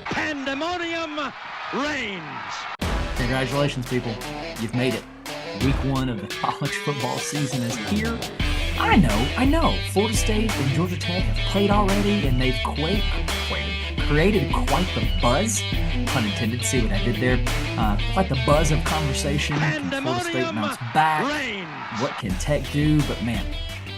Pandemonium Reigns. Congratulations, people. You've made it. Week 1 of the college football season is here. I know. Florida State and Georgia Tech have played already, and they've created quite the buzz. Pun intended. See what I did there? Quite the buzz of conversation. Can Florida State bounce back? Reigns. What can Tech do? But man,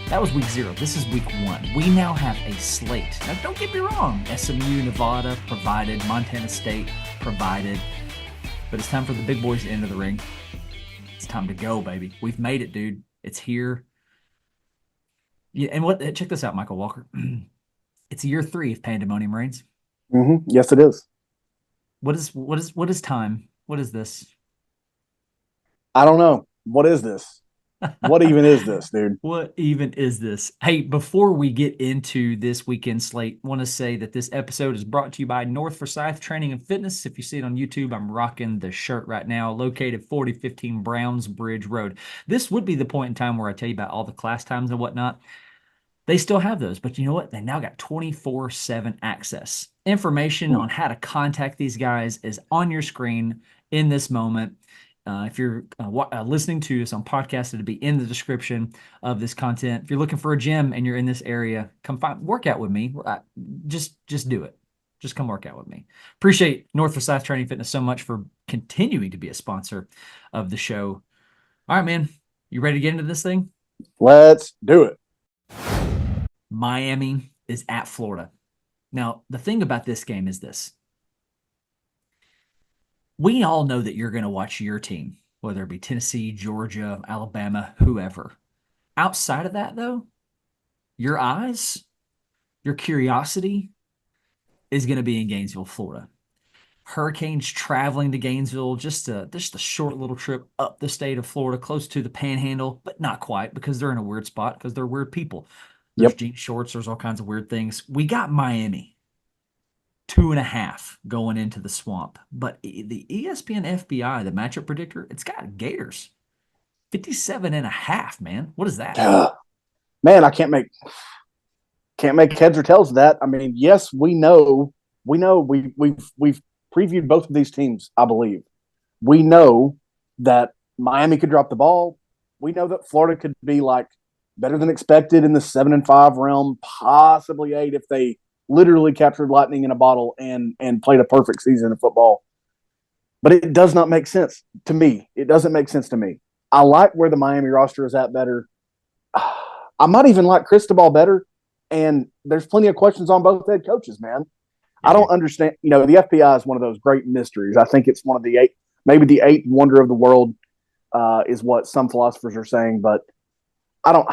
that was week 0. This is week 1. We now have a slate. Now, don't get me wrong. SMU, Nevada provided. Montana State provided. But it's time for the big boys to enter the ring. It's time to go, baby. We've made it, dude. It's here. Yeah, and check this out, Michael Walker. It's year 3 of Pandemonium Reigns. Mm-hmm. Yes, it is. What is time? What is this? I don't know. What is this? What even is this, dude? What even is this? Hey, before we get into this weekend slate, I want to say that this episode is brought to you by North Forsyth Training and Fitness. If you see it on YouTube, I'm rocking the shirt right now, located 4015 Browns Bridge Road. This would be the point in time where I tell you about all the class times and whatnot. They still have those, but you know what? They now got 24/7 access. Information on how to contact these guys is on your screen in this moment. If you're listening to us on podcast, it'll be in the description of this content. If you're looking for a gym and you're in this area, come work out with me. Just do it. Just come work out with me. Appreciate North Forsyth Training Fitness so much for continuing to be a sponsor of the show. All right, man. You ready to get into this thing? Let's do it. Miami is at Florida. Now, the thing about this game is this. We all know that you're going to watch your team, whether it be Tennessee, Georgia, Alabama, whoever. Outside of that, though, your eyes, your curiosity is going to be in Gainesville, Florida. Hurricanes traveling to Gainesville, just a short little trip up the state of Florida, close to the Panhandle, but not quite because they're in a weird spot because they're weird people. There's jean shorts. There's all kinds of weird things. We got Miami. 2.5 going into the swamp. But the ESPN FBI, the matchup predictor, it's got Gators. 57.5, man. What is that? Man, I can't make heads or tails of that. I mean, yes, we've previewed both of these teams, I believe. We know that Miami could drop the ball. We know that Florida could be like better than expected in the 7-5 realm, possibly 8 if they literally captured lightning in a bottle and played a perfect season of football. But it does not make sense to me. It doesn't make sense to me. I like where the Miami roster is at better. I might even like Cristobal better. And there's plenty of questions on both head coaches, man. I don't understand. You know, the FBI is one of those great mysteries. I think it's one of the 8, maybe the 8th wonder of the world is what some philosophers are saying. But I don't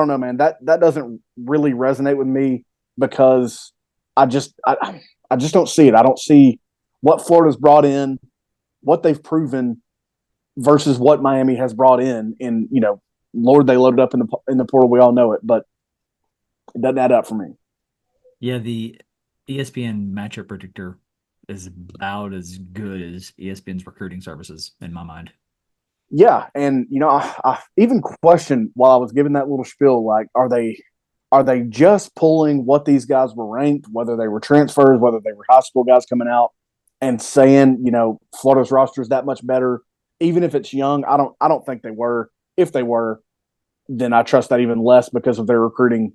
know, man. That doesn't really resonate with me. Because I just don't see it. I don't see what Florida's brought in, what they've proven, versus what Miami has brought in. And Lord, they loaded up in the portal. We all know it, but it doesn't add up for me. Yeah, the ESPN matchup predictor is about as good as ESPN's recruiting services in my mind. Yeah, and I even questioned while I was giving that little spiel, like, are they just pulling what these guys were ranked, whether they were transfers, whether they were high school guys coming out, and saying, Florida's roster is that much better, even if it's young? I don't think they were. If they were, then I trust that even less because of their recruiting.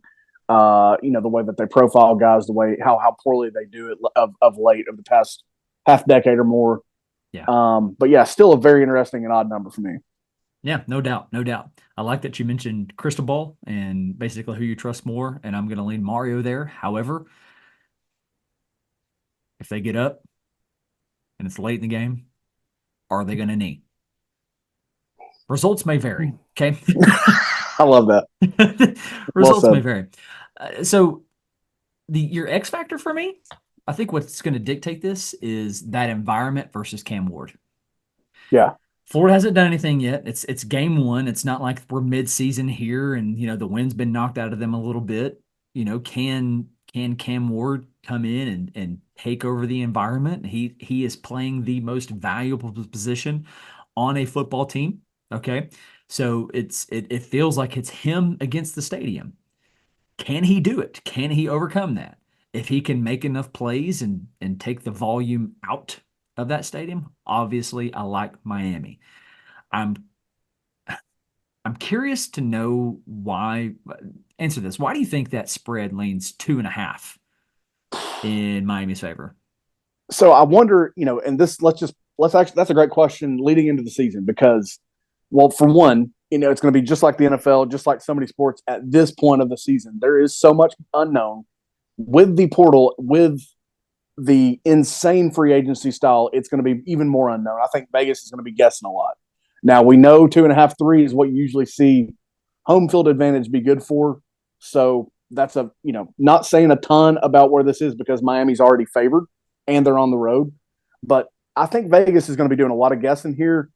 The way that they profile guys, the way how poorly they do it of late, of the past half decade or more. Yeah. But yeah, still a very interesting and odd number for me. Yeah, no doubt. I like that you mentioned Cristobal and basically who you trust more, and I'm going to lean Mario there. However, if they get up and it's late in the game, are they going to knee? Results may vary, okay? I love that. Results may vary. So your X factor for me, I think what's going to dictate this is that environment versus Cam Ward. Yeah. Florida hasn't done anything yet. It's game 1. It's not like we're mid-season here and, the wind's been knocked out of them a little bit. Can Cam Ward come in and take over the environment? He is playing the most valuable position on a football team. Okay. So it feels like it's him against the stadium. Can he do it? Can he overcome that? If he can make enough plays and take the volume out of that stadium, obviously I like Miami. I'm I'm curious to know why. Answer this. Why do you think that spread leans 2.5 in Miami's favor? So I wonder, and let's actually, that's a great question leading into the season because, well, for one, it's going to be just like the NFL, just like so many sports at this point of the season. There is so much unknown with the portal, with the insane free agency style. It's going to be even more unknown. I think Vegas is going to be guessing a lot. Now we know 2.5, 3 is what you usually see home field advantage be good for. So that's not saying a ton about where this is because Miami's already favored and they're on the road. But I think Vegas is going to be doing a lot of guessing here.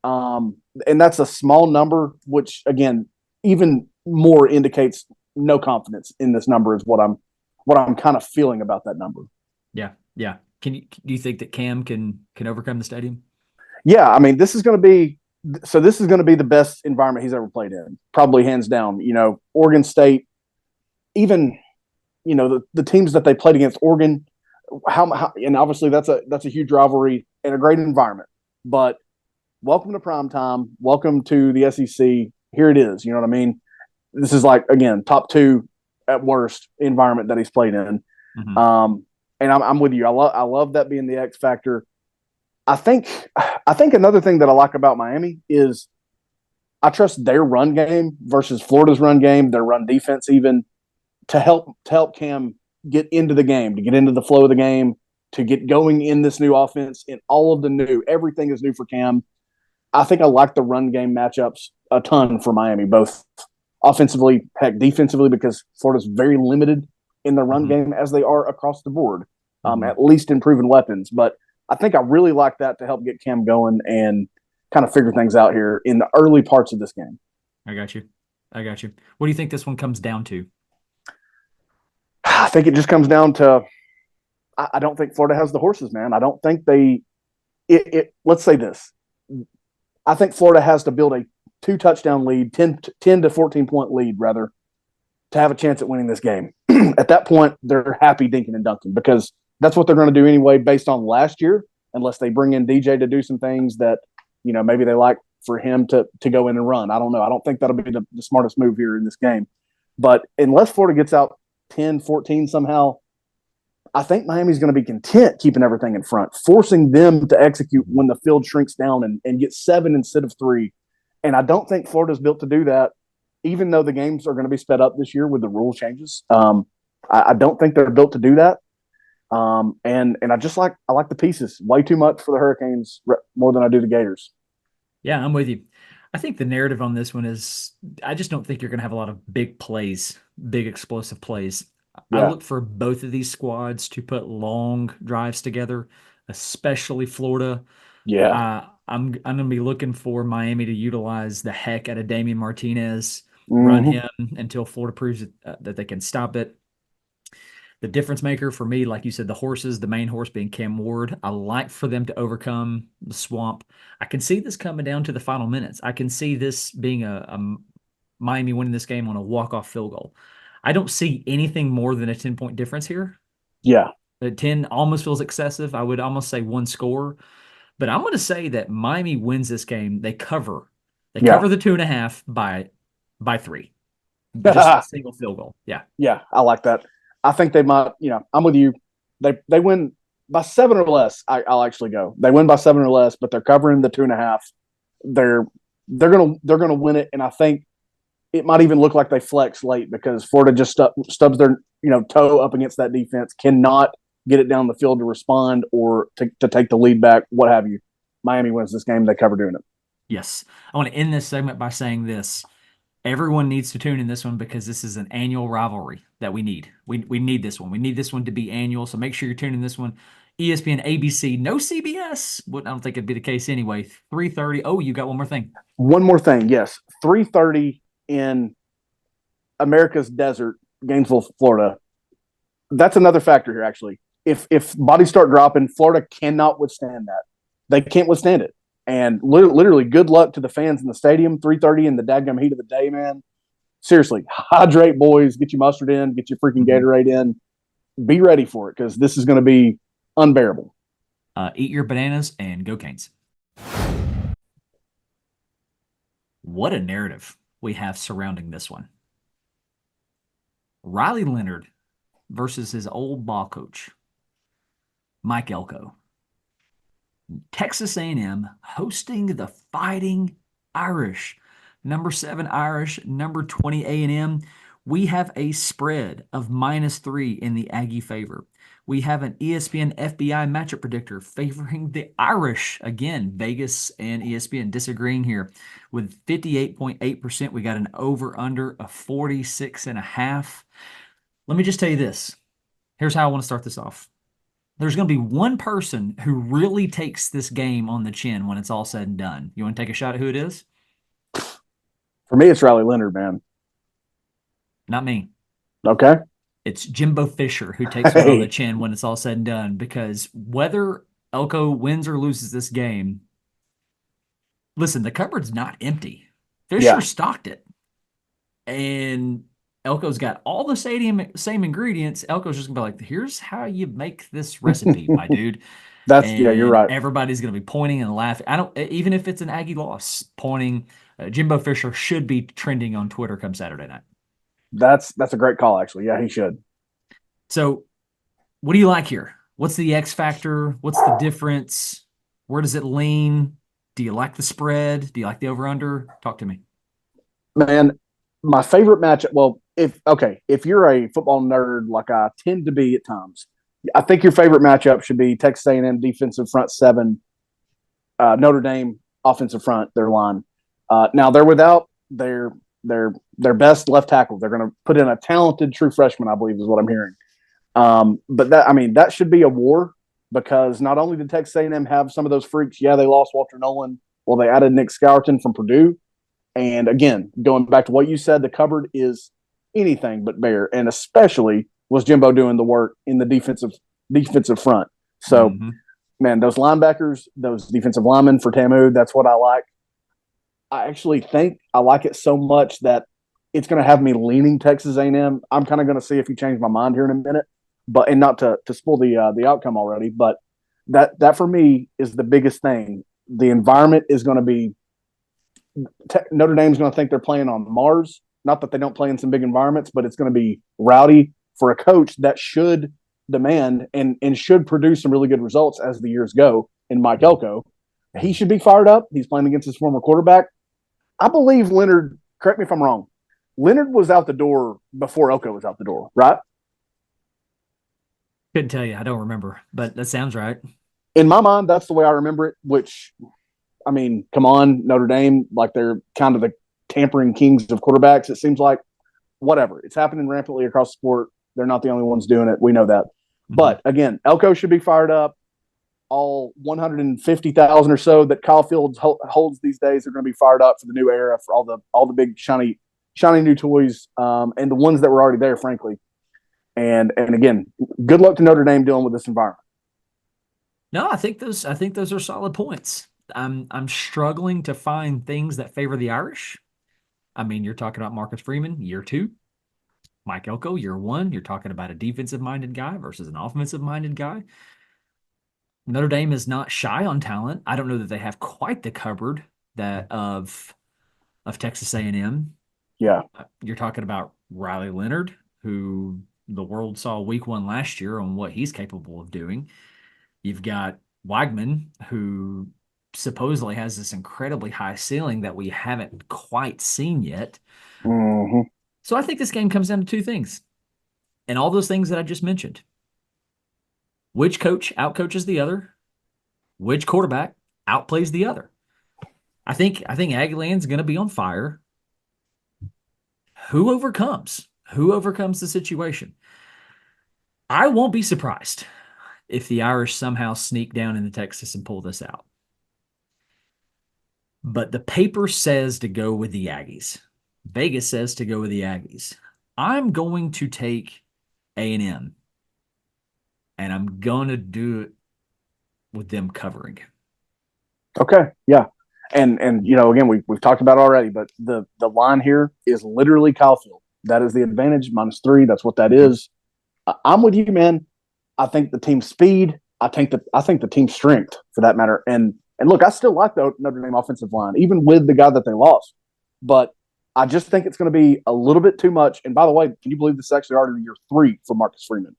And that's a small number, which again, even more indicates no confidence in this number is what I'm kind of feeling about that number. Yeah, yeah. Do you think that Cam can overcome the stadium? Yeah, I mean, this is going to be the best environment he's ever played in, probably hands down. Oregon State, even the teams that they played against, Oregon, and obviously that's a huge rivalry and a great environment. But welcome to prime time. Welcome to the SEC. Here it is. You know what I mean? This is like, again, top 2 at worst environment that he's played in. Mm-hmm. And I'm with you. I love that being the X factor. I think another thing that I like about Miami is I trust their run game versus Florida's run game, their run defense even to help Cam get into the game, to get into the flow of the game, to get going in this new offense and all of the new. Everything is new for Cam. I think I like the run game matchups a ton for Miami, both offensively, heck, defensively, because Florida's very limited in the run game as they are across the board, at least in proven weapons. But I think I really like that to help get Cam going and kind of figure things out here in the early parts of this game. I got you. What do you think this one comes down to? I think it just comes down to I don't think Florida has the horses, man. I don't think let's say this. I think Florida has to build a 2-touchdown lead, 10 to 14-point lead, rather, to have a chance at winning this game. At that point, they're happy dinking and dunking because that's what they're going to do anyway based on last year, unless they bring in DJ to do some things that, maybe they like for him to go in and run. I don't know. I don't think that'll be the smartest move here in this game. But unless Florida gets out 10, 14 somehow, I think Miami's going to be content keeping everything in front, forcing them to execute when the field shrinks down and get 7 instead of 3. And I don't think Florida's built to do that, even though the games are going to be sped up this year with the rule changes. I don't think they're built to do that. And I like the pieces way too much for the Hurricanes more than I do the Gators. Yeah, I'm with you. I think the narrative on this one is I just don't think you're going to have a lot of big plays, big explosive plays. Yeah. I look for both of these squads to put long drives together, especially Florida. Yeah. I'm going to be looking for Miami to utilize the heck out of Damian Martinez, run him until Florida proves that they can stop it. The difference maker for me, like you said, the horses, the main horse being Cam Ward. I like for them to overcome the swamp. I can see this coming down to the final minutes. I can see this being a Miami winning this game on a walk-off field goal. I don't see anything more than a 10-point difference here. Yeah. 10 almost feels excessive. I would almost say one score. But I'm going to say that Miami wins this game. They cover. They cover the 2.5 by 3. Just a single field goal. Yeah. Yeah, I like that. I think they might, I'm with you. They win by 7 or less. I'll actually go. They win by 7 or less, but they're covering the 2.5. They're gonna win it, and I think it might even look like they flex late because Florida just stubs their toe up against that defense, cannot get it down the field to respond or to take the lead back, what have you. Miami wins this game. They cover doing it. Yes. I want to end this segment by saying this. Everyone needs to tune in this one because this is an annual rivalry that we need. We need this one. We need this one to be annual, so make sure you're tuning in this one. ESPN, ABC, no CBS. I don't think it'd be the case anyway. 3:30. Oh, you got one more thing. One more thing, yes. 3:30 in America's desert, Gainesville, Florida. That's another factor here, actually. If bodies start dropping, Florida cannot withstand that. They can't withstand it. And literally, good luck to the fans in the stadium. 3:30 in the dadgum heat of the day, man. seriously, hydrate, boys. Get your mustard in. Get your freaking Gatorade in. Be ready for it because this is going to be unbearable. Eat your bananas and go Canes. What a narrative we have surrounding this one. Riley Leonard versus his old ball coach, Mike Elko. Texas A&M hosting the Fighting Irish. Number 7 Irish, number 20 A&M. We have a spread of -3 in the Aggie favor. We have an ESPN FBI matchup predictor favoring the Irish. Again, Vegas and ESPN disagreeing here. With 58.8%, we got an over-under of 46.5. Let me just tell you this. Here's how I want to start this off. There's going to be one person who really takes this game on the chin when it's all said and done. You want to take a shot at who it is? For me, it's Riley Leonard, man. Not me. Okay. It's Jimbo Fisher who takes it on the chin when it's all said and done, because whether Elko wins or loses this game, listen, the cupboard's not empty. Fisher stocked it. And Elko's got all the same ingredients. Elko's just going to be like, here's how you make this recipe, my dude. You're right. Everybody's going to be pointing and laughing. Even if it's an Aggie loss, pointing. Jimbo Fisher should be trending on Twitter come Saturday night. That's a great call, actually. Yeah, he should. So what do you like here? What's the X factor? What's the difference? Where does it lean? Do you like the spread? Do you like the over-under? Talk to me. Man, my favorite matchup, well, if you're a football nerd like I tend to be at times, I think your favorite matchup should be Texas A&M defensive front 7, Notre Dame offensive front, their line. Now they're without their best left tackle. They're going to put in a talented true freshman, I believe is what I'm hearing. But that should be a war, because not only did Texas A&M have some of those freaks, they lost Walter Nolan. Well, they added Nick Scourton from Purdue. And again, going back to what you said, the cupboard is anything but bare, and especially was Jimbo doing the work in the defensive front. So, man, those linebackers, those defensive linemen for TAMU, that's what I like. I actually think I like it so much that it's going to have me leaning Texas A&M. I'm kind of going to see if you change my mind here in a minute, and not to spoil the outcome already, but that for me is the biggest thing. The environment is going to be Notre Dame's going to think they're playing on Mars. Not that they don't play in some big environments, but it's going to be rowdy for a coach that should demand and should produce some really good results as the years go. In Mike Elko, he should be fired up. He's playing against his former quarterback. I believe Leonard, correct me if I'm wrong, Leonard was out the door before Elko was out the door, right? Couldn't tell you. I don't remember, but that sounds right. In my mind, that's the way I remember it, which, I mean, come on, Notre Dame, like they're kind of the tampering kings of quarterbacks. It seems like whatever. It's happening rampantly across the sport. They're not the only ones doing it. We know that. But again, Elko should be fired up. All 150,000 or so that Kyle Fields holds these days are going to be fired up for the new era, for all the big shiny new toys, and the ones that were already there, frankly. And again, good luck to Notre Dame dealing with this environment. No, I think those are solid points. I'm struggling to find things that favor the Irish. I mean, you're talking about Marcus Freeman, year 2. Mike Elko, year 1. You're talking about a defensive-minded guy versus an offensive-minded guy. Notre Dame is not shy on talent. I don't know that they have quite the cupboard that of Texas A&M. Yeah. You're talking about Riley Leonard, who the world saw week 1 last year on what he's capable of doing. You've got Weigman, who supposedly has this incredibly high ceiling that we haven't quite seen yet. So I think this game comes down to 2 things. And all those things that I just mentioned. Which coach outcoaches the other? Which quarterback outplays the other? I think Aggieland's going to be on fire. Who overcomes? Who overcomes the situation? I won't be surprised if the Irish somehow sneak down into Texas and pull this out. But the paper says to go with the Aggies. Vegas says to go with the Aggies. I'm going to take A&M, and I'm going to do it with them covering. Okay, yeah. And again, we've talked about it already, but the line here is literally Kyle Field. That is the advantage, -3. That's what that is. I'm with you, man. I think the team's speed. I think the team's strength, for that matter. And look, I still like the Notre Dame offensive line, even with the guy that they lost. But I just think it's going to be a little bit too much. And by the way, can you believe this is actually already year 3 for Marcus Freeman?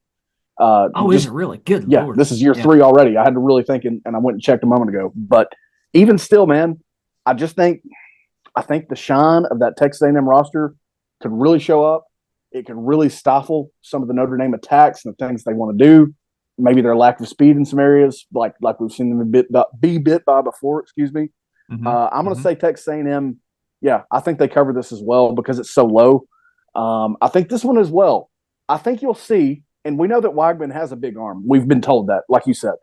Is it really? Good yeah, Lord. This is year 3 already. I had to really think, and I went and checked a moment ago. But even still, man, I think the shine of that Texas A&M roster could really show up. It could really stifle some of the Notre Dame attacks and the things they want to do. Maybe their lack of speed in some areas, like we've seen them be bit by before. Excuse me. I'm going to say Texas A&M. Yeah, I think they cover this as well because it's so low. I think this one as well. I think you'll see, and we know that Weigman has a big arm. We've been told that, like you said.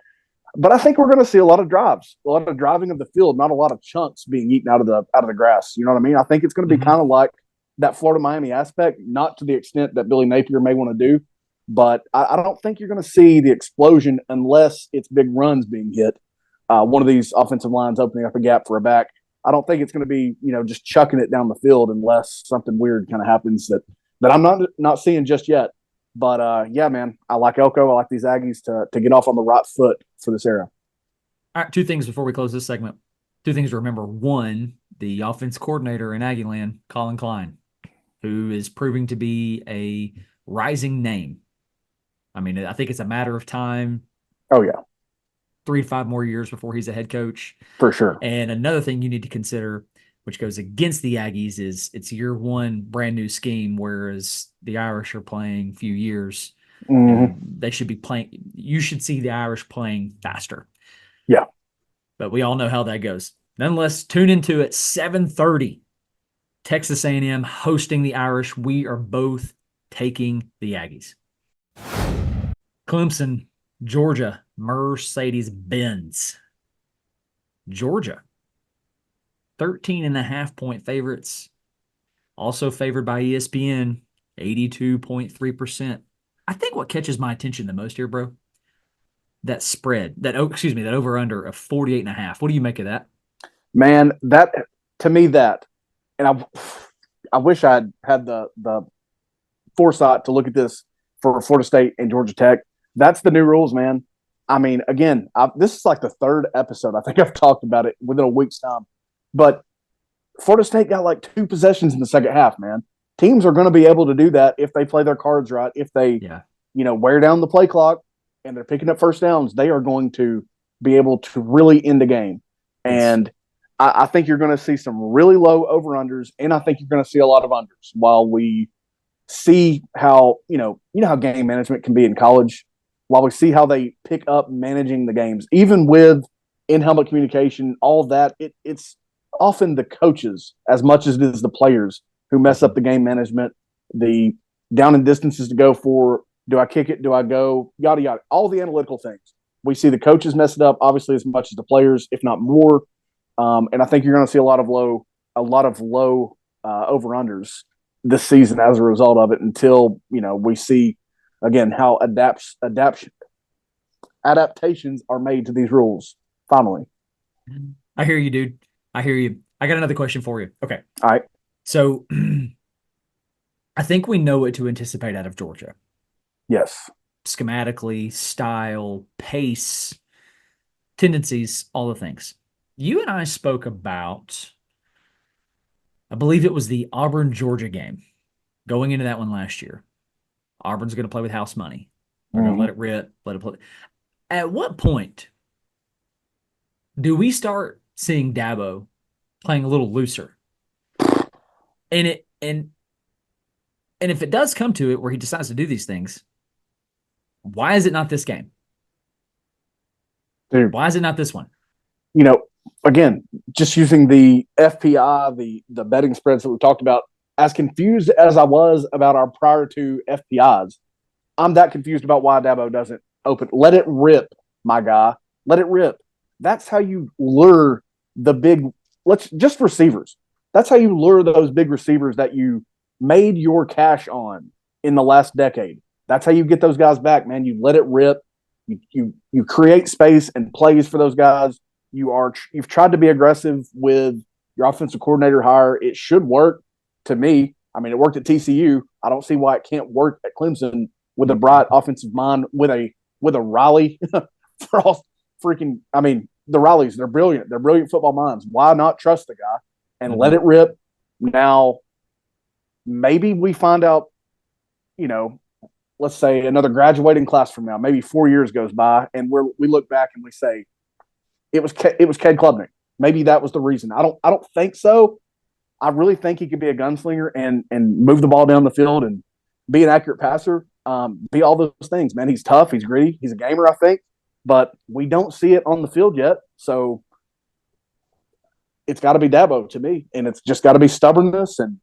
But I think we're going to see a lot of drives, a lot of driving of the field, not a lot of chunks being eaten out of the grass. You know what I mean? I think it's going to be kind of like that Florida-Miami aspect, not to the extent that Billy Napier may want to do, but I don't think you're going to see the explosion unless it's big runs being hit. One of these offensive lines opening up a gap for a back. I don't think it's going to be, just chucking it down the field unless something weird kind of happens that I'm not seeing just yet. But yeah, man, I like Elko. I like these Aggies to get off on the right foot for this era. All right, 2 things before we close this segment. 2 things to remember. 1, the offense coordinator in Aggieland, Colin Klein, who is proving to be a rising name. I mean, I think it's a matter of time. Oh, yeah. 3 to 5 more years before he's a head coach. For sure. And another thing you need to consider, which goes against the Aggies, is it's year 1, brand new scheme, whereas the Irish are playing a few years. They should be playing. You should see the Irish playing faster. Yeah. But we all know how that goes. Nonetheless, tune into it 7:30. Texas A&M hosting the Irish. We are both taking the Aggies. Clemson, Georgia, Mercedes-Benz. Georgia, 13.5-point favorites. Also favored by ESPN, 82.3%. I think what catches my attention the most here, bro, that spread, that over-under of 48.5. What do you make of that? Man, and I wish I'd had the foresight to look at this for Florida State and Georgia Tech. That's the new rules, man. I mean, again, this is like the 3rd episode. I think I've talked about it within a week's time. But Florida State got like 2 possessions in the second half, man. Teams are going to be able to do that if they play their cards right. If they, wear down the play clock and they're picking up first downs, they are going to be able to really end the game. And I think you're going to see some really low over-unders, and I think you're going to see a lot of unders while we see how, how game management can be in college, while we see how they pick up managing the games, even with in-helmet communication, all of that, it's often the coaches as much as it is the players who mess up the game management, the down and distances to go for, do I kick it, do I go, yada, yada, all the analytical things. We see the coaches mess it up, obviously, as much as the players, if not more. And I think you're going to see a lot of low over-unders this season as a result of it until, we see, again, how adaptations are made to these rules, finally. I hear you, dude. I hear you. I got another question for you. Okay. All right. So I think we know what to anticipate out of Georgia. Yes. Schematically, style, pace, tendencies, all the things. You and I spoke about, I believe it was the Auburn-Georgia game, going into that one last year. Auburn's going to play with house money. They're going to let it rip, let it play. At what point do we start seeing Dabo playing a little looser? And if it does come to it where he decides to do these things, why is it not this game? Dude, why is it not this one? Again, just using the FPI, the betting spreads that we talked about, as confused as I was about our prior two FPIs, I'm that confused about why Dabo doesn't open. Let it rip, my guy. Let it rip. That's how you lure the big, just receivers. That's how you lure those big receivers that you made your cash on in the last decade. That's how you get those guys back, man. You let it rip. You create space and plays for those guys. You've tried to be aggressive with your offensive coordinator hire. It should work to me. I mean, it worked at TCU. I don't see why it can't work at Clemson with a bright offensive mind with a Riley for all freaking. I mean, the Rileys, they're brilliant. They're brilliant football minds. Why not trust the guy and let it rip? Now, maybe we find out, let's say another graduating class from now, maybe 4 years goes by, and we look back and we say it was Cade Klubnik. Maybe that was the reason. I don't think so. I really think he could be a gunslinger and move the ball down the field and be an accurate passer. Be all those things, man. He's tough. He's gritty. He's a gamer, I think. But we don't see it on the field yet. So it's got to be Dabo to me. And it's just got to be stubbornness. And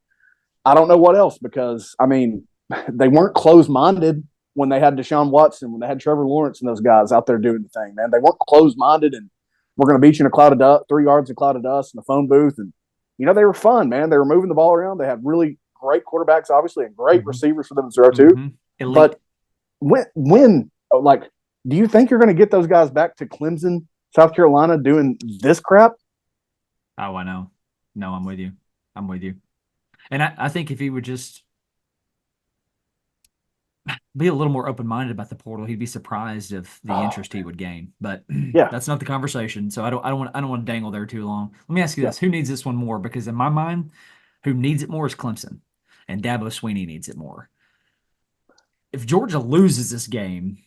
I don't know what else because, I mean, they weren't closed-minded when they had Deshaun Watson, when they had Trevor Lawrence and those guys out there doing the thing, man. They weren't closed-minded and we're going to beat you in a cloud of dust, 3 yards of cloud of dust in the phone booth. And, they were fun, man. They were moving the ball around. They had really great quarterbacks, obviously, and great receivers for them to throw to. But when, do you think you're going to get those guys back to Clemson, South Carolina, doing this crap? Oh, I know. No, I'm with you. And I think if he would just be a little more open-minded about the portal, he'd be surprised of the interest he would gain. But that's not the conversation. So I don't want to dangle there too long. Let me ask you this: who needs this one more? Because in my mind, who needs it more is Clemson, and Dabo Swinney needs it more. If Georgia loses this game,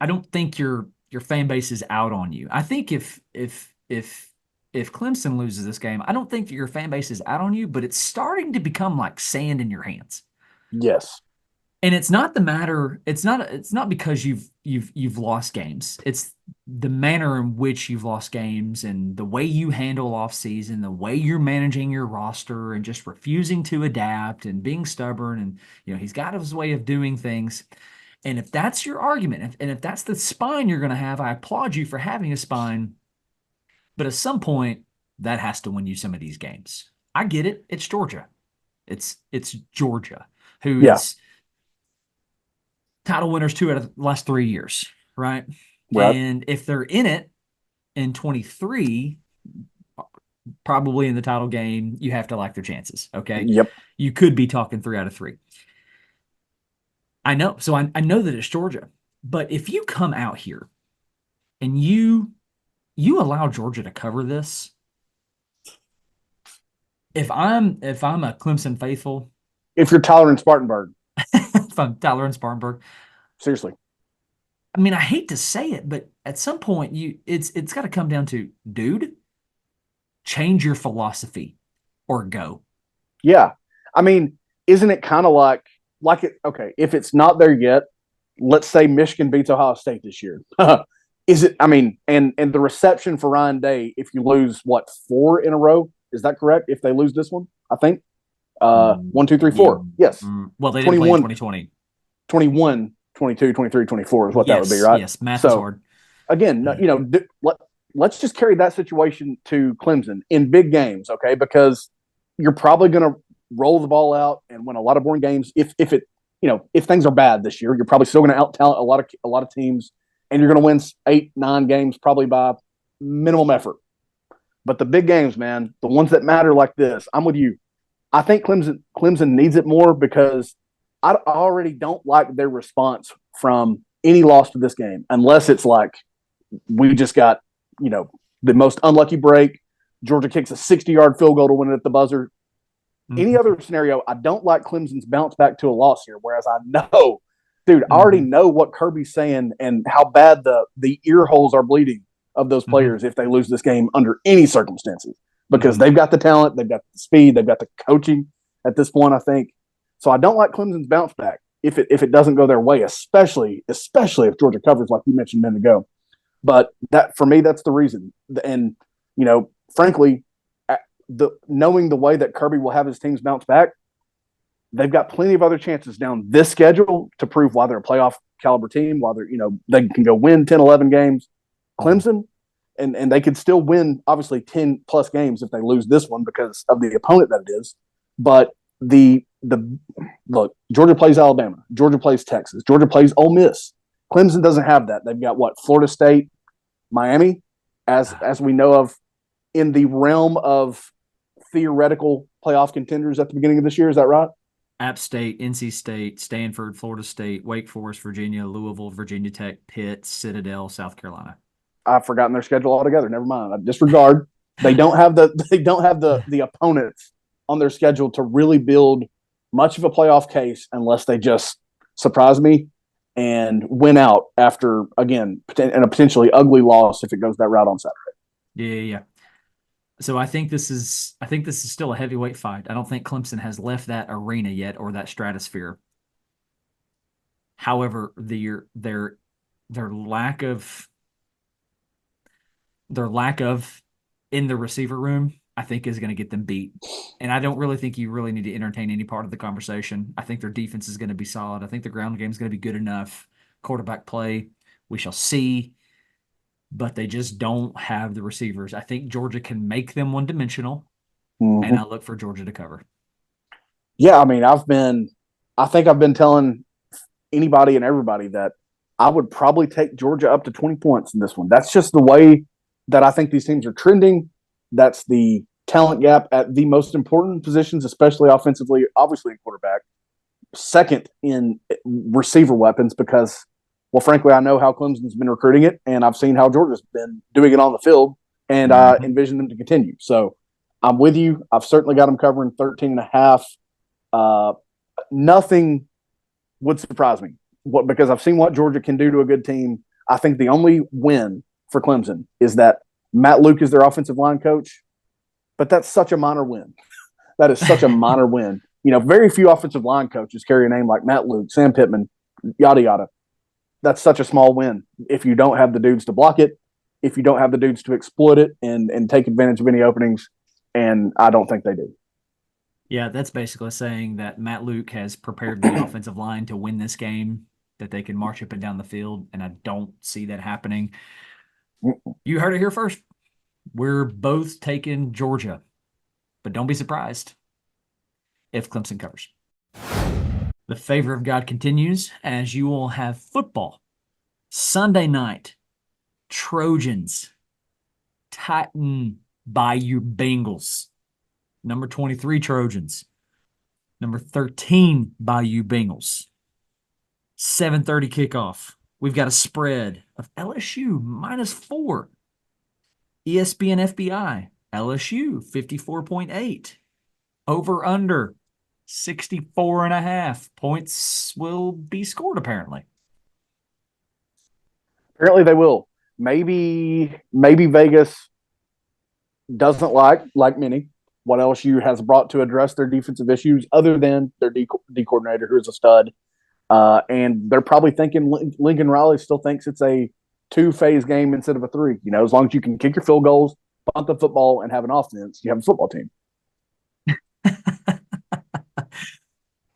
I don't think your fan base is out on you. I think if Clemson loses this game, I don't think that your fan base is out on you, but it's starting to become like sand in your hands. Yes. And it's not the matter. It's not because you've lost games. It's the manner in which you've lost games and the way you handle off season, the way you're managing your roster, and just refusing to adapt and being stubborn. And he's got his way of doing things. And if that's your argument, and if that's the spine you're going to have, I applaud you for having a spine. But at some point, that has to win you some of these games. I get it. It's Georgia. It's Georgia who is title winners 2 out of the last 3 years, right? And if they're in it in 23, probably in the title game, you have to like their chances, okay? Yep. You could be talking 3 out of 3. I know. So I know that it's Georgia. But if you come out here and you allow Georgia to cover this, if I'm a Clemson faithful, if you're Tyler and Spartanburg, if I'm Tyler and Spartanburg, seriously, I mean, I hate to say it, but at some point, it's got to come down to, dude, change your philosophy or go. Yeah, I mean, isn't it kind of like it? Okay, if it's not there yet, let's say Michigan beats Ohio State this year. Is it? I mean, and the reception for Ryan Day, if you lose 4 in a row, is that correct? If they lose this one, I think 1, 2, 3, 4. Yes. Well, they didn't play in 2020. 21, 22, 23, 24 is what that would be, right? Yes, math is hard. Again, let's just carry that situation to Clemson in big games, okay? Because you're probably going to roll the ball out and win a lot of boring games. If things are bad this year, you're probably still going to out-talent a lot of teams, and you're going to win 8, 9 games probably by minimum effort. But the big games, man, the ones that matter like this, I'm with you. I think Clemson needs it more because I already don't like their response from any loss to this game, unless it's like we just got, the most unlucky break. Georgia kicks a 60-yard field goal to win it at the buzzer. Mm-hmm. Any other scenario, I don't like Clemson's bounce back to a loss here, whereas I know, dude, I already know what Kirby's saying and how bad the ear holes are bleeding of those players if they lose this game under any circumstances. Because they've got the talent, they've got the speed, they've got the coaching at this point, I think. So I don't like Clemson's bounce back if it doesn't go their way, especially if Georgia covers, like you mentioned a minute ago. But that, for me, that's the reason. And, frankly, knowing the way that Kirby will have his teams bounce back, they've got plenty of other chances down this schedule to prove why they're a playoff caliber team, why they're, they can go win 10, 11 games. Clemson, and they could still win, obviously, 10-plus games if they lose this one because of the opponent that it is. But look, Georgia plays Alabama. Georgia plays Texas. Georgia plays Ole Miss. Clemson doesn't have that. They've got, Florida State, Miami, as we know of, in the realm of theoretical playoff contenders at the beginning of this year. Is that right? App State, NC State, Stanford, Florida State, Wake Forest, Virginia, Louisville, Virginia Tech, Pitt, Citadel, South Carolina. I've forgotten their schedule altogether. Never mind. I disregard. They don't have the opponents on their schedule to really build much of a playoff case unless they just surprise me and win out after, again, and a potentially ugly loss if it goes that route on Saturday. Yeah. So I think this is still a heavyweight fight. I don't think Clemson has left that arena yet or that stratosphere. However, their lack of in the receiver room, I think, is going to get them beat. And I don't really think you really need to entertain any part of the conversation. I think their defense is going to be solid. I think the ground game is going to be good enough. Quarterback play, we shall see. But they just don't have the receivers. I think Georgia can make them one-dimensional, and I look for Georgia to cover. Yeah, I mean, I think I've been telling anybody and everybody that I would probably take Georgia up to 20 points in this one. That's just the way that I think these teams are trending. That's the talent gap at the most important positions, especially offensively, obviously in quarterback. Second in receiver weapons because, well, frankly, I know how Clemson's been recruiting it, and I've seen how Georgia's been doing it on the field, and I envision them to continue. So I'm with you. I've certainly got them covering 13.5. Nothing would surprise me because I've seen what Georgia can do to a good team. I think the only win for Clemson is that Matt Luke is their offensive line coach, but that's such a minor win. That is such a minor win. You know, very few offensive line coaches carry a name like Matt Luke, Sam Pittman, yada, yada. That's such a small win if you don't have the dudes to block it, if you don't have the dudes to exploit it and take advantage of any openings, and I don't think they do. Yeah, that's basically saying that Matt Luke has prepared the offensive line to win this game, that they can march up and down the field, and I don't see that happening. You heard it here first. We're both taking Georgia, but don't be surprised if Clemson covers. The favor of God continues as you will have football. Sunday night, Trojans, Titan Bayou Bengals. Number 23 Trojans. Number 13 Bayou Bengals. 7:30 kickoff. We've got a spread of LSU -4. ESPN FBI, LSU 54.8. Over under 64.5 points will be scored apparently. Apparently they will. Maybe Vegas doesn't like many what LSU has brought to address their defensive issues other than their D coordinator who is a stud. And they're probably thinking Lincoln Riley still thinks it's a 2-phase game instead of a 3. You know, as long as you can kick your field goals, punt the football, and have an offense, you have a football team.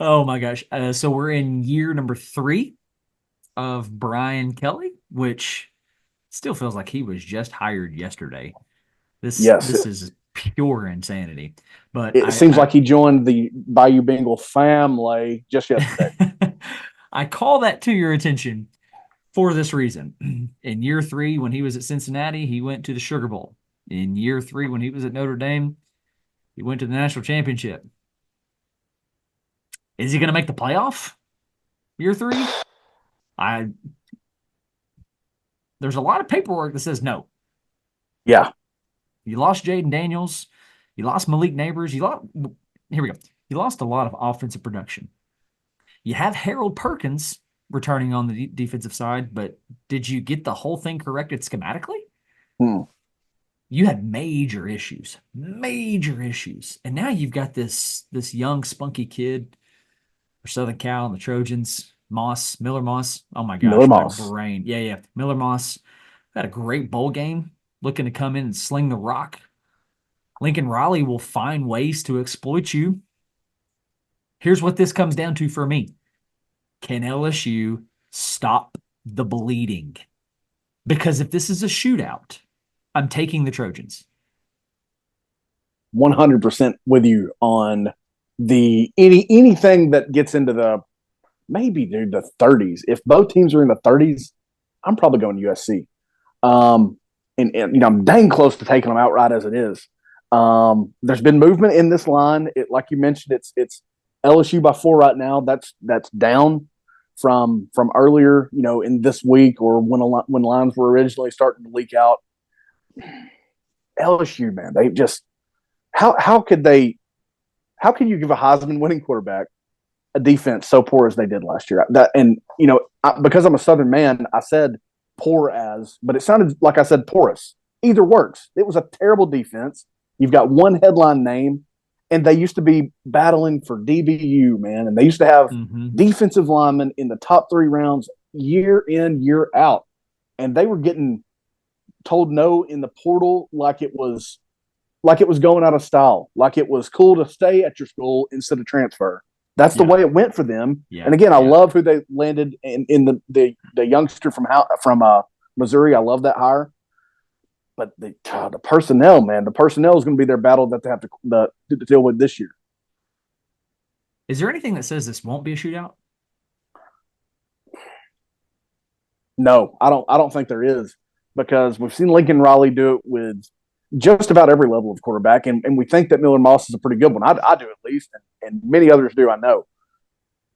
Oh my gosh. So we're in year number 3 of Brian Kelly, which still feels like he was just hired yesterday. This is pure insanity. But it seems like he joined the Bayou Bengal family just yesterday. I call that to your attention for this reason. In year 3, when he was at Cincinnati, he went to the Sugar Bowl. In year 3, when he was at Notre Dame, he went to the national championship. Is he going to make the playoff? Year 3? There's a lot of paperwork that says no. Yeah. You lost Jaden Daniels. You lost Malik Neighbors. Here we go. You lost a lot of offensive production. You have Harold Perkins returning on the defensive side, but did you get the whole thing corrected schematically? You had major issues. And now you've got this young, spunky kid for Southern Cal and the Trojans, Miller Moss. Oh my gosh, my brain. Yeah. Miller Moss had a great bowl game, looking to come in and sling the rock. Lincoln Riley will find ways to exploit you. Here's what this comes down to for me. Can LSU stop the bleeding? Because if this is a shootout, I'm taking the Trojans. 100% with you on anything that gets into the 30s. If both teams are in the 30s, I'm probably going USC. and I'm dang close to taking them outright as it is. There's been movement in this line. Like you mentioned, it's LSU by 4 right now. That's down from earlier, in this week or when lines were originally starting to leak out. LSU, man, they just how can you give a Heisman winning quarterback a defense so poor as they did last year? Because I'm a Southern man, I said poor as, but it sounded like I said porous. Either works. It was a terrible defense. You've got one headline name, and they used to be battling for DBU, man, and they used to have defensive linemen in the top 3 rounds year in, year out, and they were getting told no in the portal like it was going out of style, like it was cool to stay at your school instead of transfer. That's the way it went for them. Yeah. And again, I love who they landed in the youngster from Missouri. I love that hire. But the personnel, man, is going to be their battle that they have to deal with this year. Is there anything that says this won't be a shootout? No, I don't think there is, because we've seen Lincoln Riley do it with just about every level of quarterback, and we think that Miller Moss is a pretty good one. I do, at least, and many others do, I know.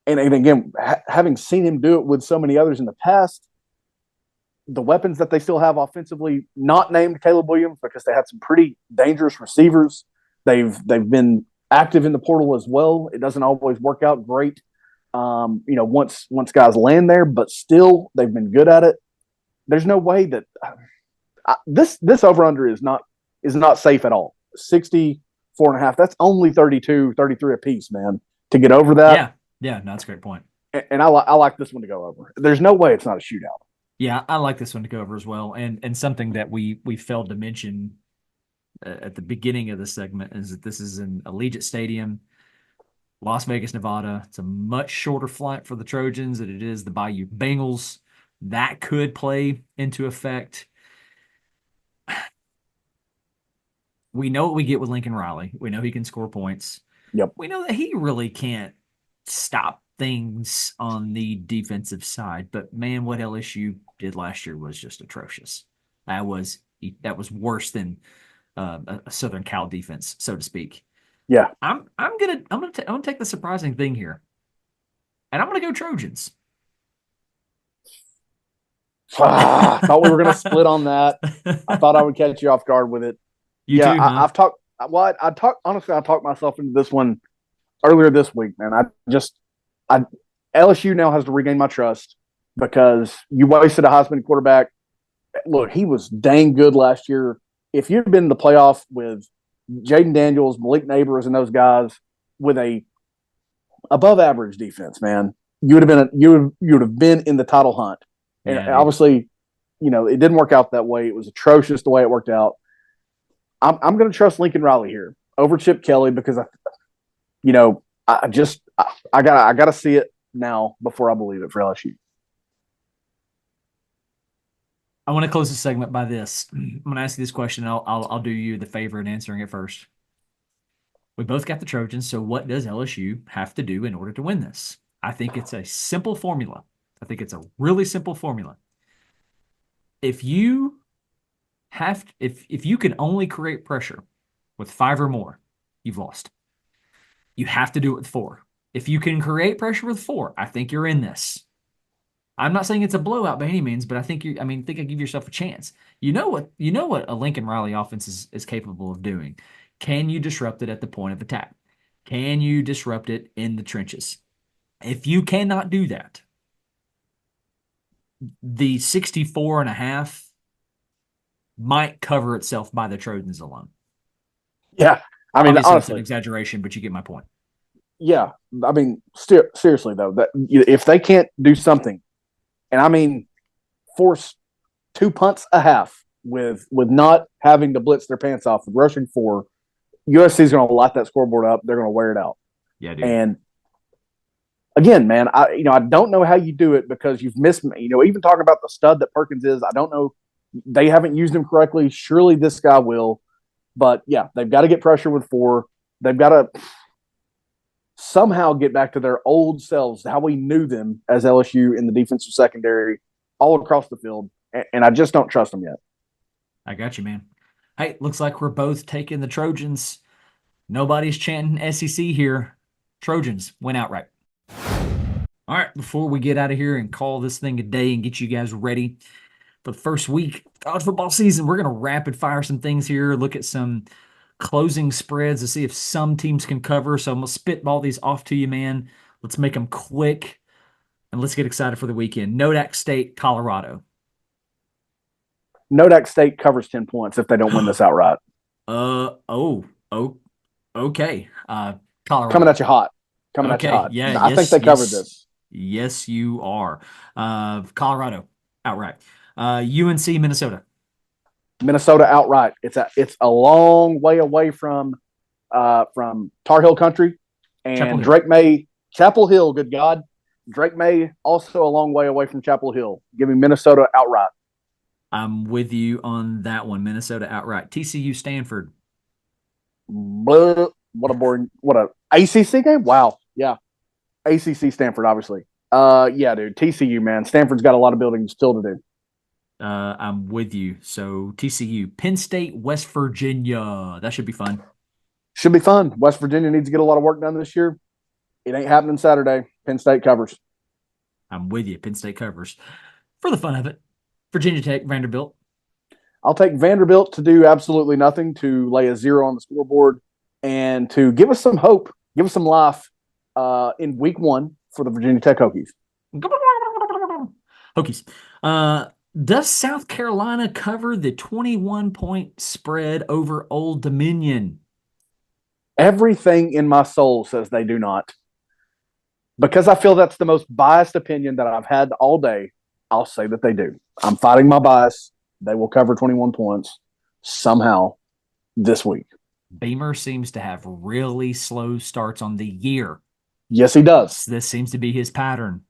And again, having seen him do it with so many others in the past, the weapons that they still have offensively, not named Caleb Williams, because they had some pretty dangerous receivers. They've been active in the portal as well. It doesn't always work out great, once guys land there, but still they've been good at it. There's no way that this over under is not safe at all. 64.5. That's only 32, 33 apiece, man, to get over that. Yeah, no, that's a great point. And I like this one to go over. There's no way it's not a shootout. Yeah, I like this one to go over as well. And something that we failed to mention at the beginning of the segment is that this is in Allegiant Stadium, Las Vegas, Nevada. It's a much shorter flight for the Trojans than it is the Bayou Bengals. That could play into effect. We know what we get with Lincoln Riley. We know he can score points. Yep. We know that he really can't stop things on the defensive side. But, man, what LSU did last year was just atrocious. That was worse than a Southern Cal defense, so to speak. Yeah. I'm gonna take the surprising thing here, and I'm gonna go Trojans. I thought we were gonna split on that. I thought I would catch you off guard with it. You too, huh? I've talked. Well, I talked myself into this one earlier this week, man. LSU now has to regain my trust because you wasted a Heisman quarterback. Look, he was dang good last year. If you'd been in the playoff with Jaden Daniels, Malik Neighbors, and those guys with a above average defense, man, you would have been in the title hunt. And obviously, it didn't work out that way. It was atrocious the way it worked out. I'm going to trust Lincoln Riley here over Chip Kelly because I gotta see it now before I believe it for LSU. I want to close the segment by this. I'm going to ask you this question. I'll do you the favor in answering it first. We both got the Trojans, so what does LSU have to do in order to win this? I think it's a simple formula. I think it's a really simple formula. If you can only create pressure with 5 or more, you've lost. You have to do it with 4. If you can create pressure with 4, I think you're in this. I'm not saying it's a blowout by any means, but I think I give yourself a chance. You know what a Lincoln Riley offense is capable of doing. Can you disrupt it at the point of attack? Can you disrupt it in the trenches? If you cannot do that, the 64.5 might cover itself by the Trojans alone. Yeah. Obviously, honestly, it's an exaggeration, but you get my point. Yeah. Seriously, though, that if they can't do something, and force 2 punts a half with not having to blitz their pants off with rushing 4, USC is going to light that scoreboard up. They're going to wear it out. Yeah, dude. And again, man, I don't know how you do it because you've missed me. Even talking about the stud that Perkins is, I don't know. They haven't used him correctly. Surely this guy will. But, yeah, they've got to get pressure with 4. They've got to somehow get back to their old selves, how we knew them as LSU in the defensive secondary all across the field. And I just don't trust them yet. I got you, man. Hey, looks like we're both taking the Trojans. Nobody's chanting SEC here. Trojans win outright. All right, before we get out of here and call this thing a day and get you guys ready for the first week of college football season, we're going to rapid fire some things here, look at some closing spreads to see if some teams can cover. So I'm going to spitball these off to you, man. Let's make them quick, and let's get excited for the weekend. Nodak State, Colorado. Nodak State covers 10 points if they don't win this outright. Okay. Colorado. Coming at you hot. At you hot. Yeah, I think they covered this. Yes, you are. Colorado, outright. UNC, Minnesota. Minnesota outright. It's a long way away from Tar Heel country, and Drake May, Chapel Hill. Good God, Drake May also a long way away from Chapel Hill. Give me Minnesota outright. I'm with you on that one. Minnesota outright. TCU, Stanford. Blah, what a ACC game. Wow, yeah, ACC Stanford obviously. Yeah, dude, TCU, man. Stanford's got a lot of building still to do. I'm with you. So TCU, Penn State, West Virginia. That should be fun. Should be fun. West Virginia needs to get a lot of work done this year. It ain't happening Saturday. Penn State covers. I'm with you. Penn State covers. For the fun of it. Virginia Tech, Vanderbilt. I'll take Vanderbilt to do absolutely nothing, to lay a 0 on the scoreboard, and to give us some hope, give us some life in week 1 for the Virginia Tech Hokies. Does South Carolina cover the 21-point spread over Old Dominion? Everything in my soul says they do not. Because I feel that's the most biased opinion that I've had all day, I'll say that they do. I'm fighting my bias. They will cover 21 points somehow this week. Beamer seems to have really slow starts on the year. Yes, he does. This seems to be his pattern.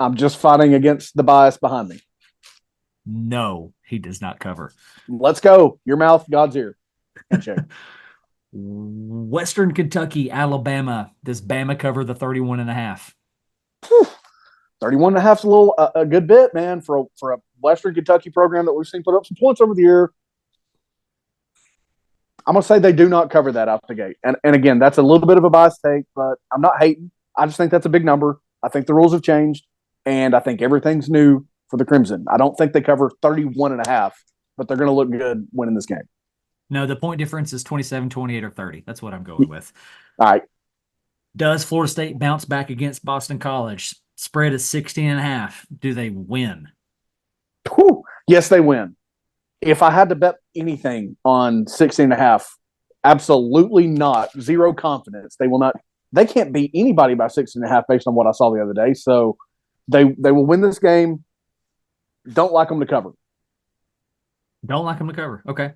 I'm just fighting against the bias behind me. No, he does not cover. Let's go. Your mouth, God's ear. Handshake. Western Kentucky, Alabama. Does Bama cover the 31.5? 31.5 is a good bit, man, for a Western Kentucky program that we've seen put up some points over the year. I'm going to say they do not cover that out the gate. And again, that's a little bit of a biased take, but I'm not hating. I just think that's a big number. I think the rules have changed, and I think everything's new for the Crimson. I don't think they cover 31.5, but they're going to look good winning this game. No, the point difference is 27, 28, or 30. That's what I'm going with. All right. Does Florida State bounce back against Boston College? Spread is 16.5. Do they win? Whew. Yes, they win. If I had to bet anything on 16.5, absolutely not. Zero confidence. They will not. They can't beat anybody by 16.5 based on what I saw the other day. So they will win this game. Don't like them to cover. Don't like them to cover. Okay.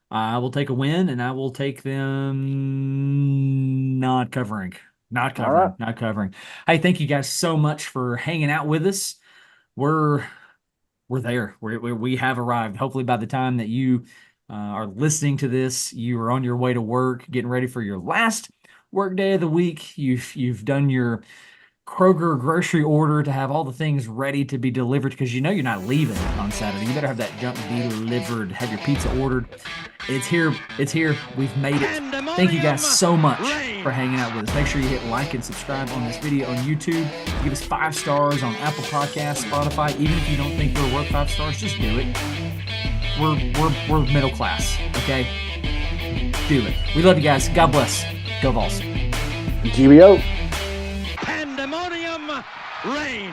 I will take a win, and I will take them not covering. Not covering. Right. Not covering. Hey, thank you guys so much for hanging out with us. We're there. We have arrived. Hopefully by the time that you are listening to this, you are on your way to work, getting ready for your last work day of the week. You've done your Kroger grocery order to have all the things ready to be delivered, because you know you're not leaving on Saturday. You better have that junk delivered. Have your pizza ordered. It's here. It's here. We've made it. Thank you guys so much for hanging out with us. Make sure you hit like and subscribe on this video on YouTube. Give us 5 stars on Apple Podcasts, Spotify. Even if you don't think we're worth 5 stars, just do it. We're middle class, okay? Do it. We love you guys. God bless. Go Vols. GBO. Pandemonium Reigns.